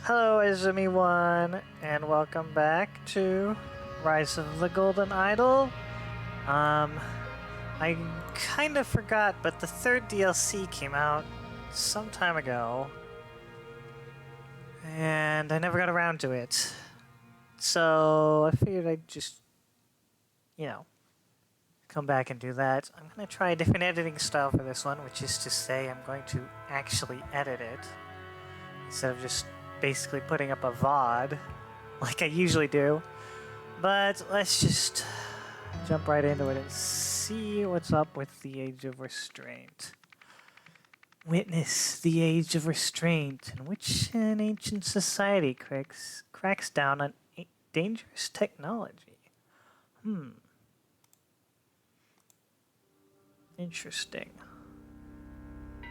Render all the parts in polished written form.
Hello, Izumi1, and welcome back to Rise of the Golden Idol. I kind of forgot, but the third DLC came out some time ago, and I never got around to it. So I figured I'd just, come back and do that. I'm going to try a different editing style for this one, which is to say I'm going to actually edit it instead of just basically putting up a VOD like I usually do. But let's just jump right into it and see what's up with the Age of Restraint. Witness the Age of Restraint, in which an ancient society cracks down on dangerous technology. Interesting.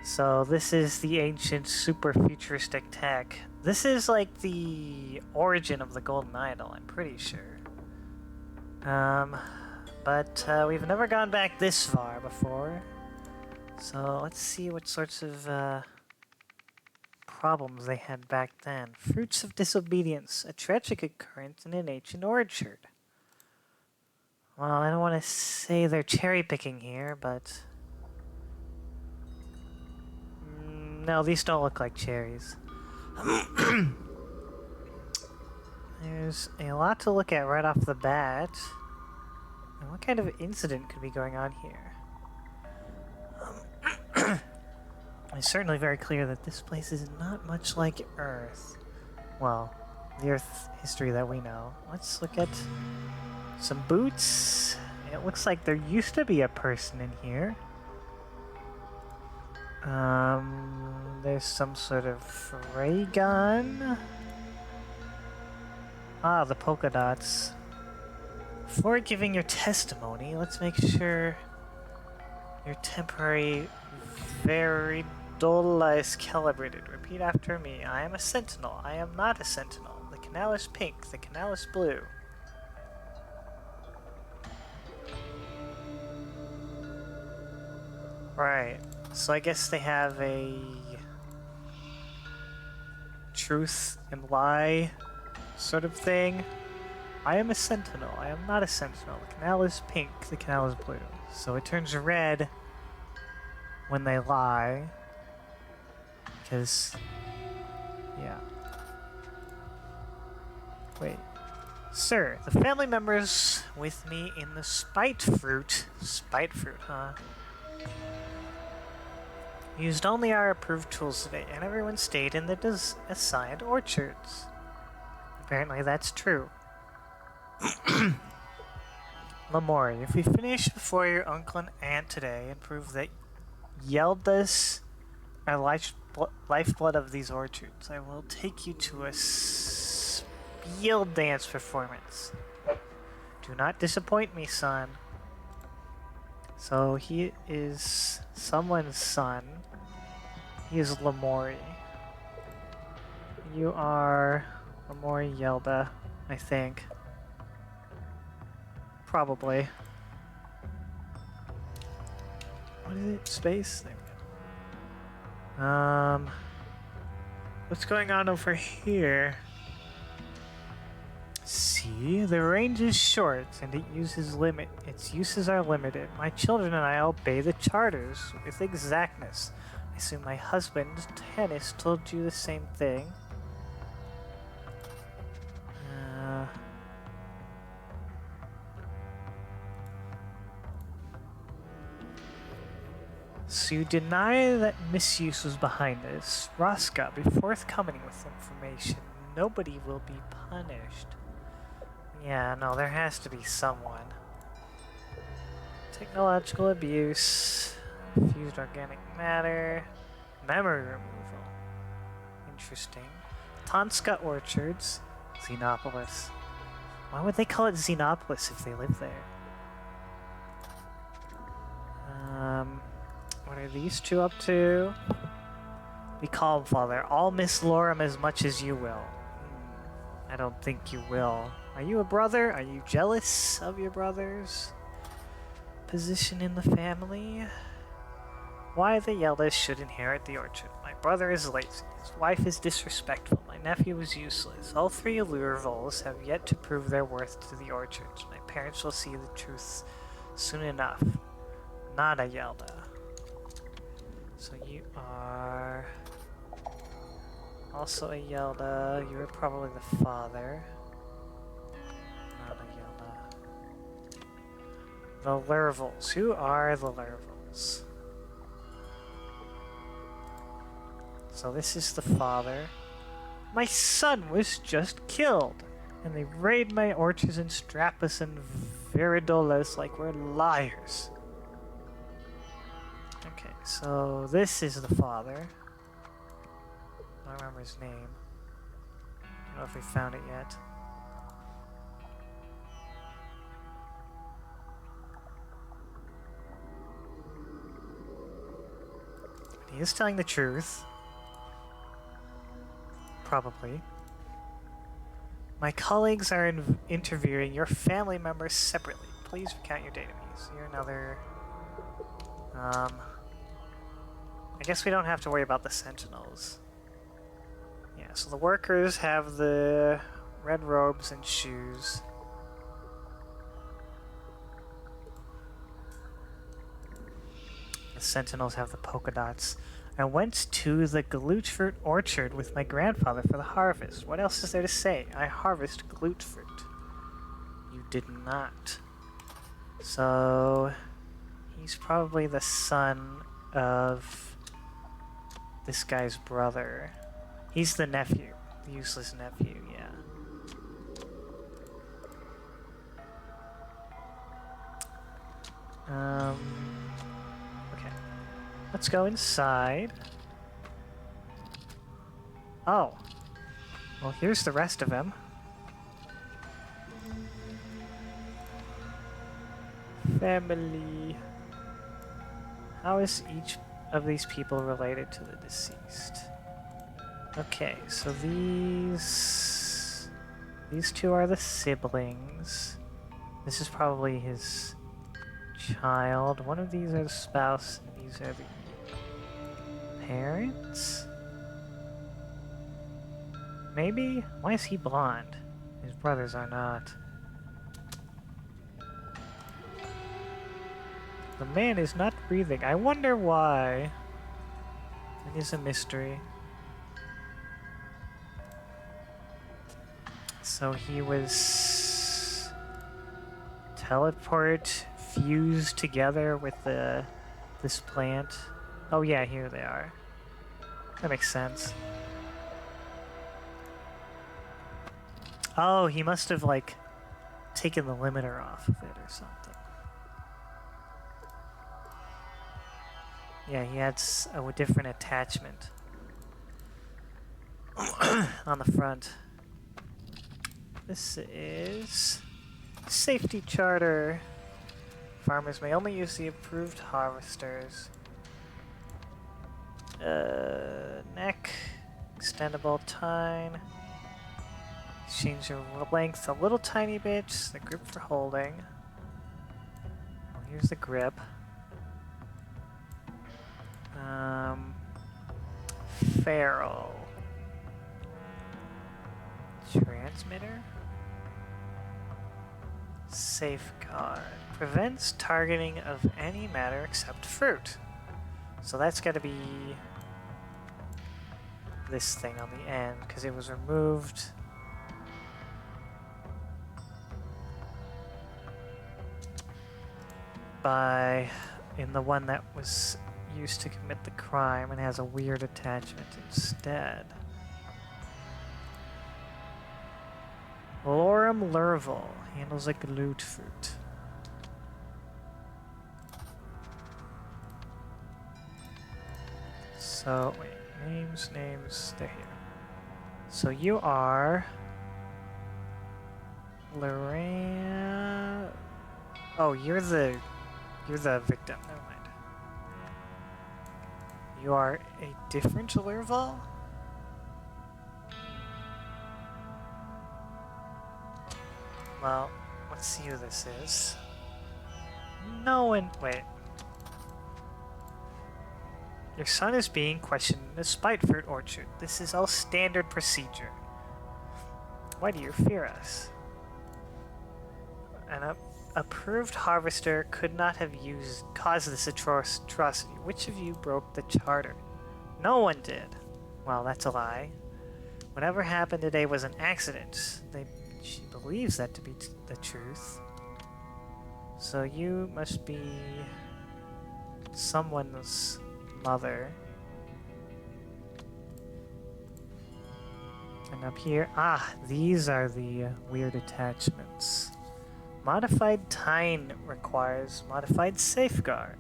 So this is the ancient super futuristic tech. This is like the origin of the Golden Idol, I'm pretty sure. But we've never gone back this far before. So let's see what sorts of problems they had back then. Fruits of disobedience, a tragic occurrence in an ancient orchard. Well, I don't want to say they're cherry picking here, but no, these don't look like cherries. There's a lot to look at right off the bat. And what kind of incident could be going on here? It's certainly very clear that this place is not much like Earth. Well, the Earth history that we know. Let's look at some boots. It looks like there used to be a person in here. There's some sort of ray gun. Ah, the polka dots. Before giving your testimony, let's make sure your temporary variola is calibrated. Repeat after me. I am a sentinel. I am not a sentinel. The canal is pink. The canal is blue. Right. So I guess they have a truth and lie sort of thing. I am a sentinel. I am not a sentinel. The canal is pink. The canal is blue. So it turns red when they lie. Because, yeah. Wait. Sir, the family members with me in the spite fruit, huh? Used only our approved tools today, and everyone stayed in the assigned orchards. Apparently that's true. Lamori, if we finish before your uncle and aunt today and prove that Yeldas are lifeblood of these orchards, I will take you to a spiel dance performance. Do not disappoint me, son. So he is someone's son. He is Lamori. You are Lamori Yelda, I think. Probably. What is it? Space? There we go. What's going on over here? See, the range is short and its uses are limited. My children and I obey the charters with exactness. I assume my husband, Tanis, told you the same thing. So you deny that misuse was behind this. Roska, be forthcoming with information. Nobody will be punished. Yeah, no, there has to be someone. Technological abuse, fused organic matter, memory removal. Interesting. Tonska Orchards, Xenopolis. Why would they call it Xenopolis if they live there? What are these two up to? Be calm, father. I'll miss Lorem as much as you will. I don't think you will. Are you a brother? Are you jealous of your brother's position in the family? Why the Yeldas should inherit the orchard. My brother is lazy. His wife is disrespectful. My nephew is useless. All three Allurvols have yet to prove their worth to the orchards. My parents will see the truth soon enough. Not a Yelda. So you are also a Yelda. You're probably the father. Not a Yelda. The Lurvals. Who are the Lurvals? So this is the father. My son was just killed, and they raid my orchards and strap us in Viridolas like we're liars. Okay, so this is the father. I don't remember his name. I don't know if we found it yet. He is telling the truth. Probably. My colleagues are interviewing your family members separately. Please recount your database. You're another... I guess we don't have to worry about the sentinels. Yeah, so the workers have the red robes and shoes. The sentinels have the polka dots. I went to the glute fruit orchard with my grandfather for the harvest. What else is there to say? I harvest glute fruit. You did not. So, he's probably the son of this guy's brother. He's the nephew. The useless nephew, yeah. Okay. Let's go inside. Oh. Well, here's the rest of him. Family. How is each of these people related to the deceased? Okay, so these two are the siblings. This is probably his child. One of these are the spouse, and these are the parents? Maybe? Why is he blonde? His brothers are not. The man is not breathing. I wonder why. It is a mystery. So he was fused together with this plant. Oh yeah, here they are. That makes sense. Oh, he must have like taken the limiter off of it or something. Yeah, he had a different attachment on the front. This is safety charter. Farmers may only use the approved harvesters. Neck, extendable tine. Change your length a little tiny bit. The grip for holding. Well, here's the grip. Ferrule. Transmitter. Safeguard. Prevents targeting of any matter except fruit. So that's got to be this thing on the end, because it was removed. In the one that was used to commit the crime and has a weird attachment instead. Lorem Lurval handles a glute fruit. So, wait, names, they're here. So you are Lorraine. Oh, you're the victim. Never mind. You are a different Lurval? Well, let's see who this is. No one. Wait. Your son is being questioned in a spite fruit orchard. This is all standard procedure. Why do you fear us? An approved harvester could not have caused this atrocity. Which of you broke the charter? No one did. Well, that's a lie. Whatever happened today was an accident. She believes that to be the truth. So you must be someone's mother. And up here, these are the weird attachments. Modified Tine requires modified Safeguard.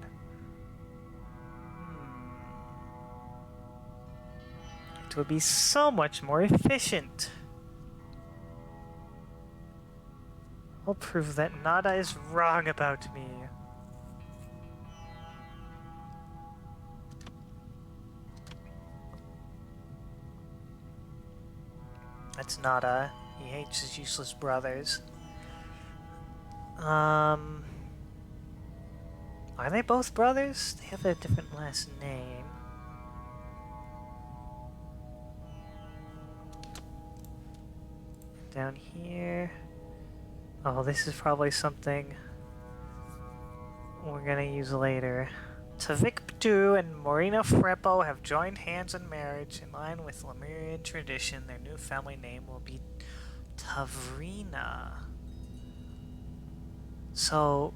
It would be so much more efficient. I'll prove that Nada is wrong about me. That's Nada. He hates his useless brothers. Are they both brothers? They have a different last name. Down here. Oh, this is probably something we're gonna use later. Tavik Ptu and Morina Freppo have joined hands in marriage. In line with Lemurian tradition, their new family name will be Tavrina. So,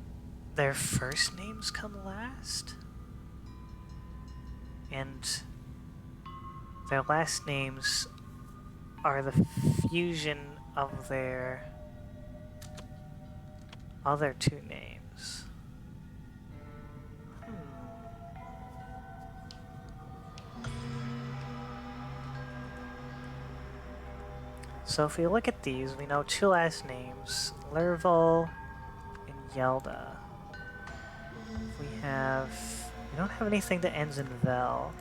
their first names come last? And their last names are the fusion of their other two names. So if we look at these, we know two last names, Lerval and Yelda. We don't have anything that ends in Vel.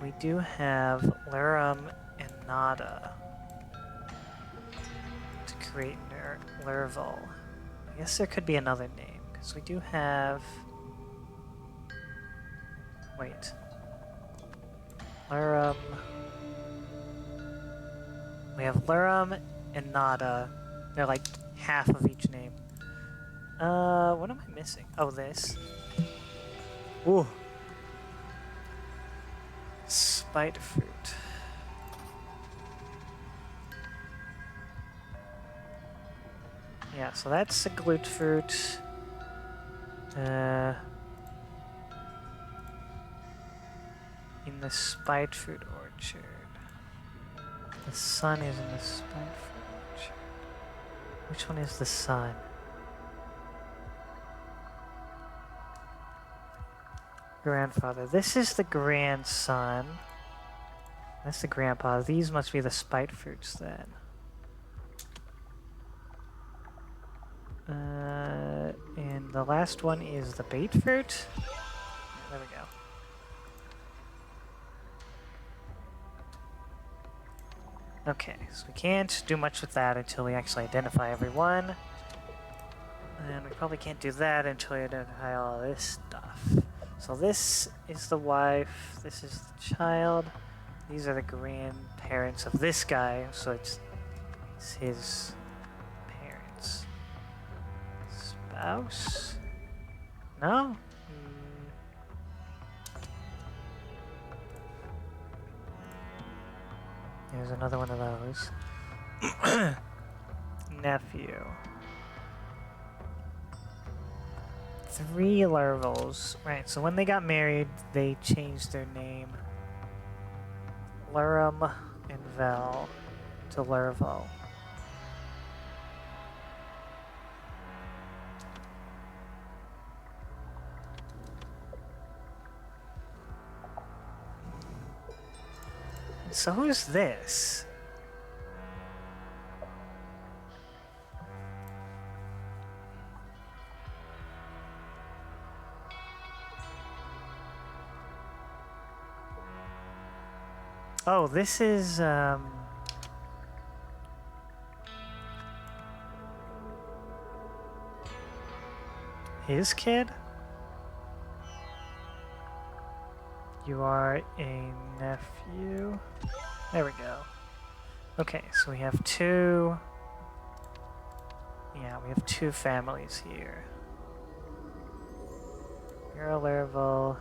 We do have Lurum and Nada to create Lerval. I guess there could be another name, because we do have... Wait. Lurum... We have Lurum and Nada. They're like half of each name. What am I missing? Oh, this. Ooh. Spite fruit. Yeah, so that's the glute fruit. In the spite fruit orchard. The sun is in the spite fruit orchard. Which one is the sun? Grandfather. This is the grandson. That's the grandpa. These must be the spite fruits then. And the last one is the bait fruit. There we go. Okay, so we can't do much with that until we actually identify everyone. And we probably can't do that until we identify all this stuff. So this is the wife, this is the child, these are the grandparents of this guy, so it's his parents. Spouse? No? There's another one of those. Nephew. 3 Lervals. Right, so when they got married, they changed their name. Lurum and Vel to Lerval. So who's this? Oh, this is, his kid? You are a nephew. There we go. Okay, so we have two... Yeah, we have two families here. You're a Laravel.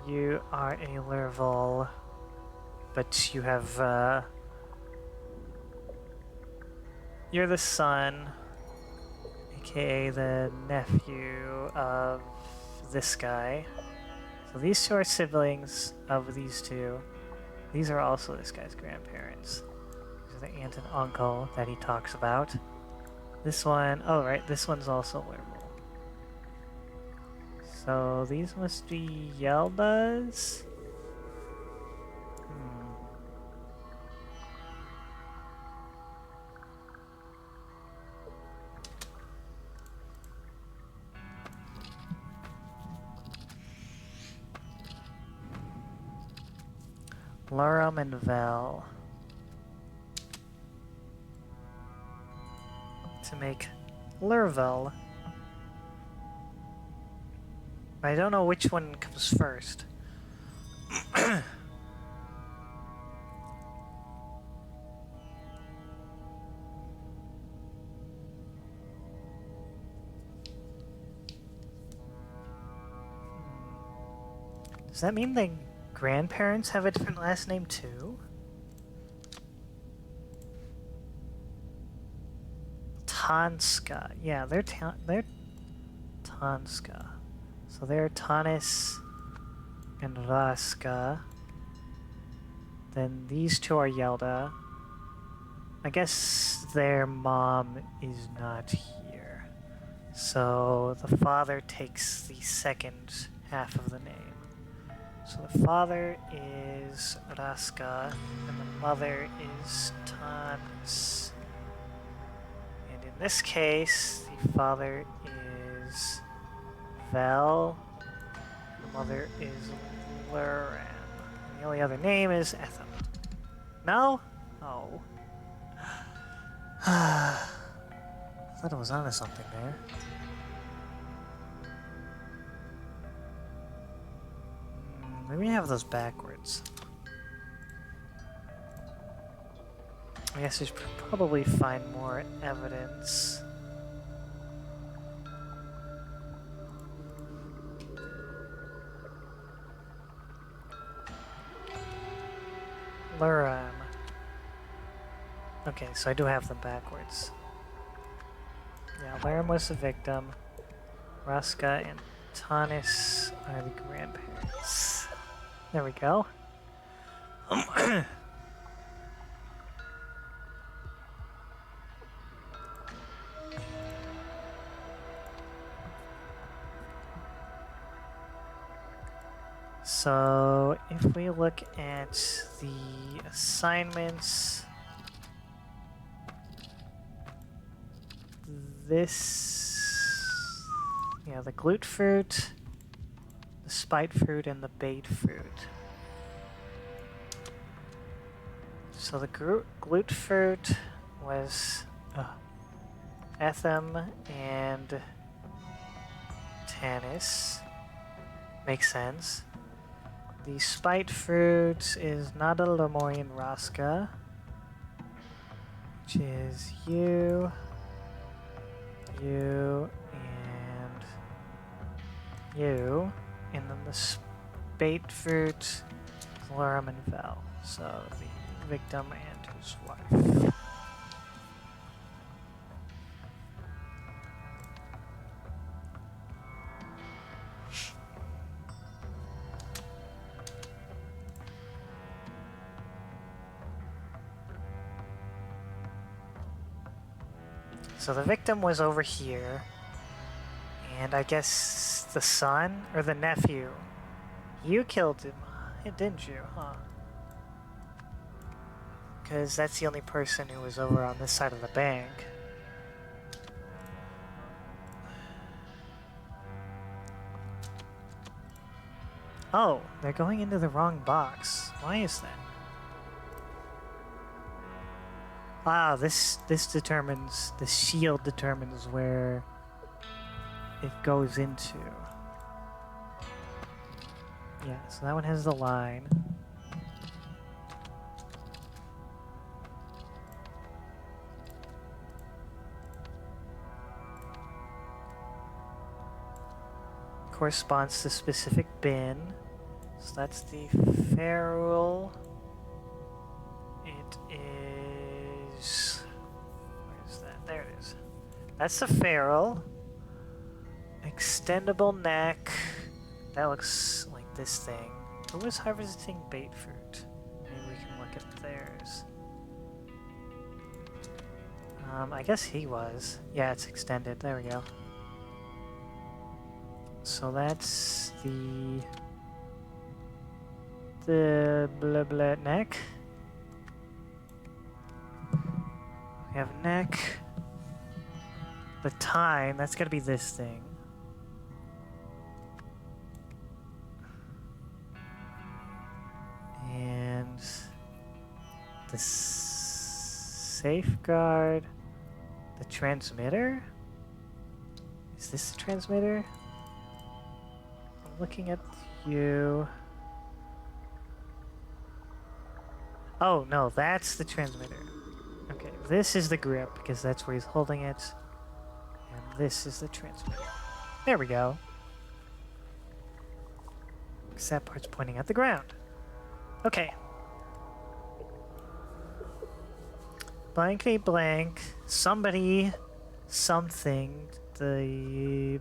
You are a Laravel. But you have, you're the son, aka the nephew of this guy. So these two are siblings of these two. These are also this guy's grandparents. These are the aunt and uncle that he talks about. This one, oh right, this one's also Laravel. So these must be Yeldas? Larum and Vel. To make Lurvel. But I don't know which one comes first. Does that mean the grandparents have a different last name too? Tanska. Yeah, they're Tanska. So they're Tanis and Raska. Then these two are Yelda. I guess their mom is not here. So the father takes the second half of the name. So the father is Raska, and the mother is Tanis. And in this case, the father is Vel, and the mother is Luram. And the only other name is Etham. No? Oh. I thought I was onto something there. Maybe I have those backwards. I guess we should probably find more evidence. Luram. Okay, so I do have them backwards. Yeah, Luram was the victim. Raska and Tanis are the grandparents. There we go. So if we look at the assignments, yeah, the glute fruit, the spite fruit, and the bait fruit. So the glute fruit was Etham and Tanis. Makes sense. The spite fruit is Nada Lemurian Raska, which is you, and you, and then the spate fruit is Luram and Vel, so the victim and his wife. So the victim was over here, and I guess the son, or the nephew, you killed him, didn't you, huh? Because that's the only person who was over on this side of the bank. Oh, they're going into the wrong box. Why is that? Ah, this determines, the shield determines where it goes into. Yeah, so that one has the line. Corresponds to specific bin. So that's the ferrule. It is... Where is that? There it is. That's the ferrule. Extendable neck. That looks like this thing. Who was harvesting bait fruit? Maybe we can look at theirs. I guess he was. Yeah, it's extended. There we go. So that's the blah blah neck. We have neck. The tine, that's gotta be this thing. And the safeguard, the transmitter? Is this the transmitter? I'm looking at you. Oh, no, that's the transmitter. Okay, this is the grip, because that's where he's holding it. And this is the transmitter. There we go. Because that part's pointing at the ground. Okay. Blankety blank. Somebody, something, the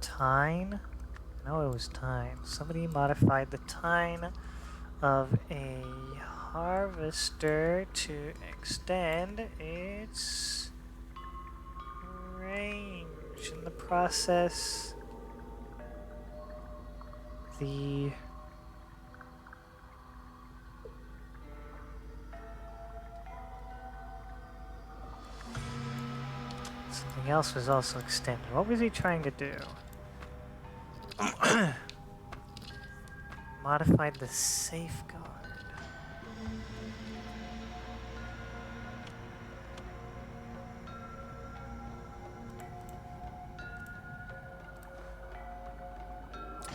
tine? No, it was time. Somebody modified the tine of a harvester to extend its range. In the process, the something else was also extended. What was he trying to do? Modified the safeguard.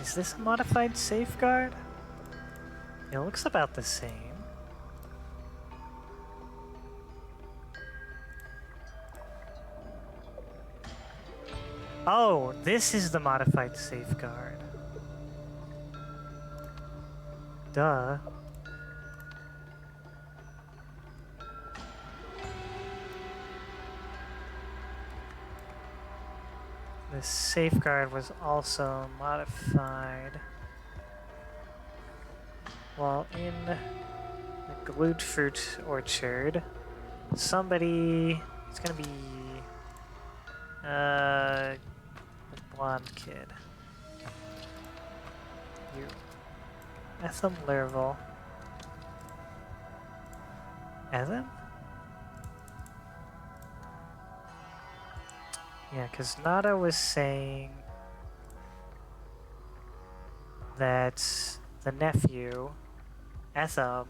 Is this a modified safeguard? It looks about the same. Oh, this is the modified safeguard. Duh. The safeguard was also modified while in the glute fruit orchard. Somebody, it's gonna be the blonde kid. You. Etham Lerval. Etham? Yeah, because Nada was saying that the nephew, Etham,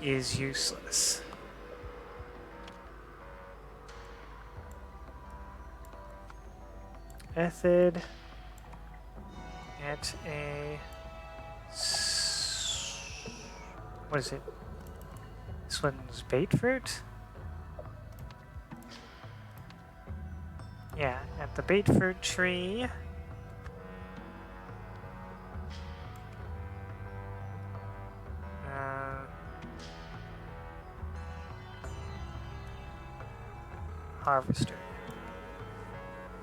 is useless. Ethid at a... What is it? This one's bait fruit? Yeah, at the bait fruit tree. Harvester.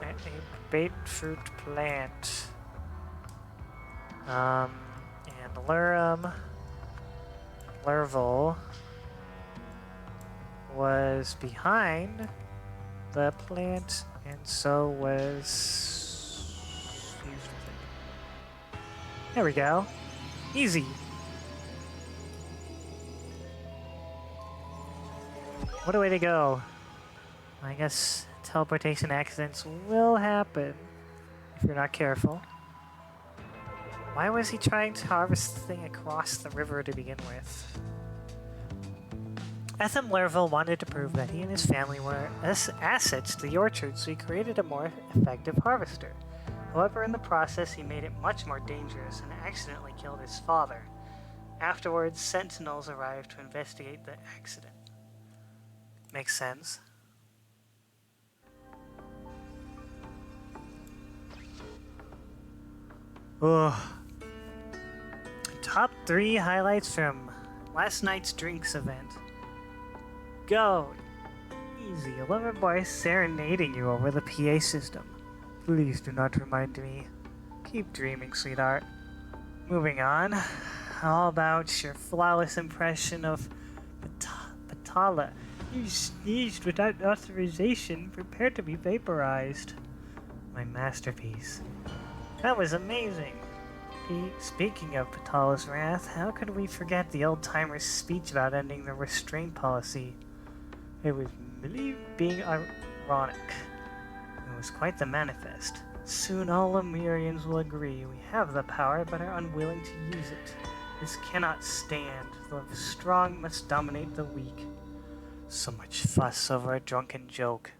At a bait fruit plant. And Lerval was behind the plant, and so was fused with it. There we go. Easy. What a way to go. I guess teleportation accidents will happen if you're not careful. Why was he trying to harvest the thing across the river to begin with? Etham Lerval wanted to prove that he and his family were assets to the orchard, so he created a more effective harvester. However, in the process, he made it much more dangerous and accidentally killed his father. Afterwards, sentinels arrived to investigate the accident. Makes sense. Ugh. Top 3 highlights from last night's drinks event. Go! Easy, a lover boy serenading you over the PA system. Please do not remind me. Keep dreaming, sweetheart. Moving on. How about your flawless impression of Patala? You sneezed without authorization, prepare to be vaporized. My masterpiece. That was amazing. Speaking of Patala's wrath, how could we forget the old-timer's speech about ending the restraint policy? It was really being ironic. It was quite the manifest. Soon all Lemurians will agree we have the power but are unwilling to use it. This cannot stand. The strong must dominate the weak. So much fuss over a drunken joke.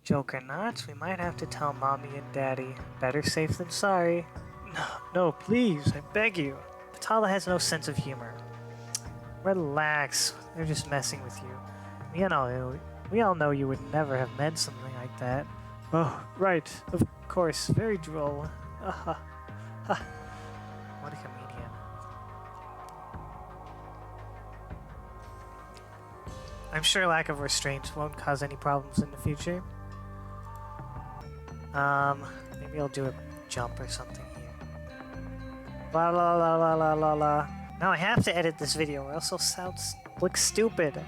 Joke or not, we might have to tell Mommy and Daddy. Better safe than sorry. No, please, I beg you. Patala has no sense of humor. Relax, they're just messing with you. We all know you would never have meant something like that. Oh, right, of course, very droll. What a comedian. I'm sure lack of restraint won't cause any problems in the future. Maybe I'll do a jump or something here. La la la la la la la. Now I have to edit this video or else I'll look stupid.